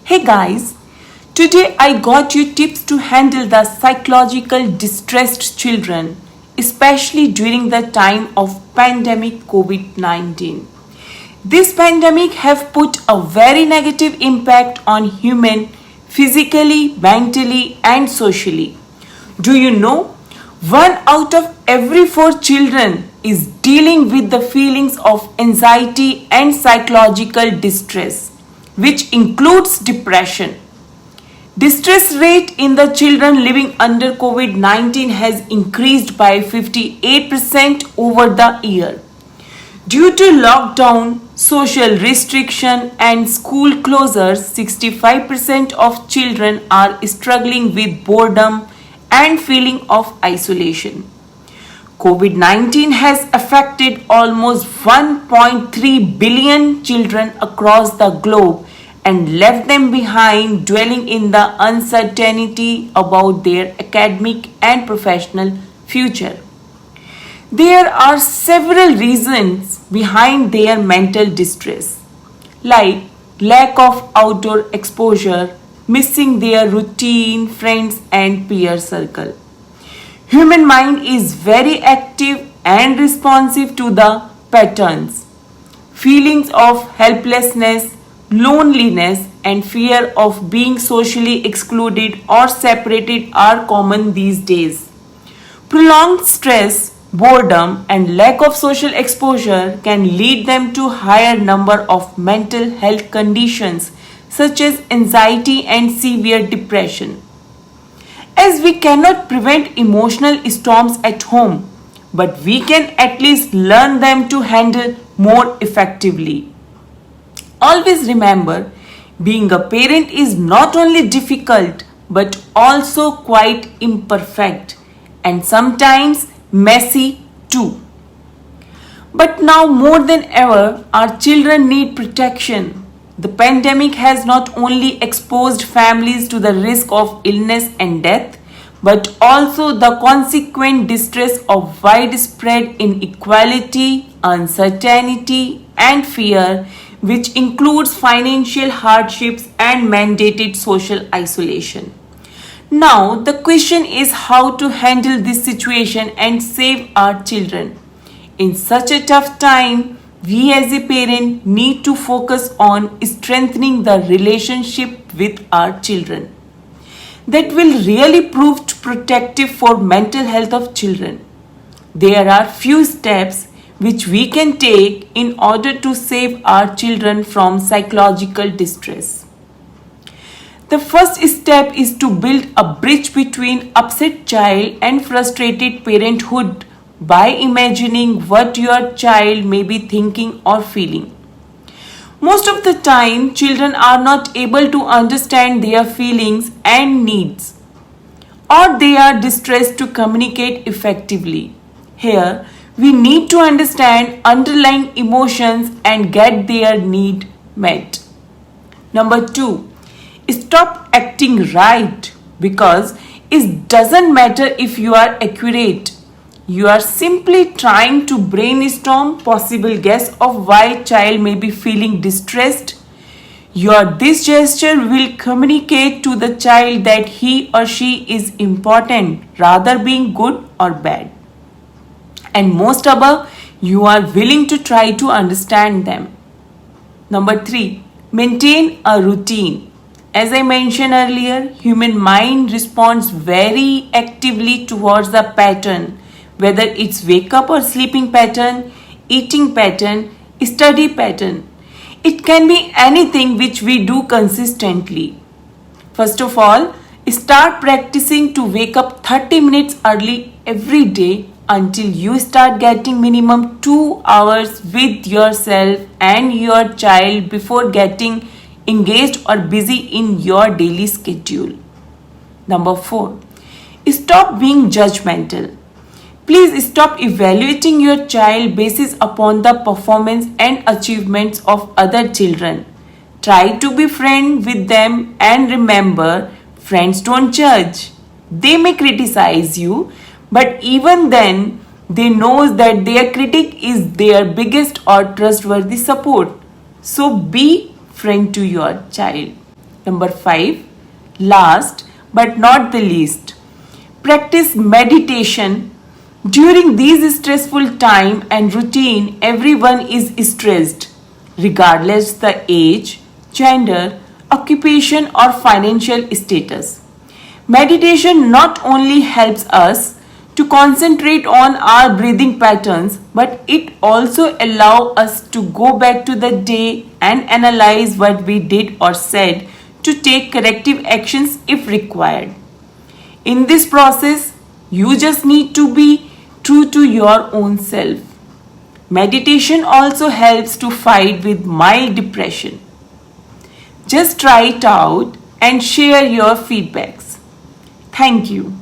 Hey guys, today I got you tips to handle the psychological distressed children, especially during the time of pandemic COVID-19. This pandemic have put a very negative impact on human physically, mentally and socially. Do you know? One out of every four children is dealing with the feelings of anxiety and psychological distress, which includes depression. Distress rate in the children living under COVID-19 has increased by 58% over the year. Due to lockdown, social restriction and school closures, 65% of children are struggling with boredom and feeling of isolation. COVID-19 has affected almost 1.3 billion children across the globe and left them behind dwelling in the uncertainty about their academic and professional future. There are several reasons behind their mental distress, like lack of outdoor exposure, missing their routine, friends and peer circle. Human mind is very active and responsive to the patterns. Feelings of helplessness, loneliness and fear of being socially excluded or separated are common these days. Prolonged stress, boredom and lack of social exposure can lead them to higher number of mental health conditions such as anxiety and severe depression. As we cannot prevent emotional storms at home, but we can at least learn them to handle more effectively. Always remember, being a parent is not only difficult but also quite imperfect and sometimes messy too. But now more than ever, our children need protection. The pandemic has not only exposed families to the risk of illness and death, but also the consequent distress of widespread inequality, uncertainty, and fear, which includes financial hardships and mandated social isolation. Now, the question is how to handle this situation and save our children. In such a tough time, we as a parent need to focus on strengthening the relationship with our children. That will really prove protective for mental health of children. There are few steps which we can take in order to save our children from psychological distress. The first step is to build a bridge between upset child and frustrated parenthood by imagining what your child may be thinking or feeling. Most of the time, children are not able to understand their feelings and needs, or they are distressed to communicate effectively. Here, we need to understand underlying emotions and get their need met. Number 2, stop acting right, because it doesn't matter if you are accurate. You are simply trying to brainstorm possible guess of why child may be feeling distressed. This gesture will communicate to the child that he or she is important rather being good or bad. And most above, you are willing to try to understand them. Number 3, maintain a routine. As I mentioned earlier, human mind responds very actively towards the pattern, whether it's wake up or sleeping pattern, eating pattern, study pattern. It can be anything which we do consistently. First of all, start practicing to wake up 30 minutes early every day until you start getting minimum 2 hours with yourself and your child before getting engaged or busy in your daily schedule. Number 4, stop being judgmental. Please stop evaluating your child basis upon the performance and achievements of other children. Try to be friend with them and remember, friends don't judge. They may criticize you, but even then, they know that their critic is their biggest or trustworthy support. So be friend to your child. Number 5, last but not the least, practice meditation. During these stressful time and routine, everyone is stressed, regardless the age, gender, occupation or financial status. Meditation not only helps us to concentrate on our breathing patterns, but it also allows us to go back to the day and analyze what we did or said to take corrective actions if required. In this process, you just need to be true to your own self. Meditation also helps to fight with mild depression. Just try it out and share your feedbacks. Thank you.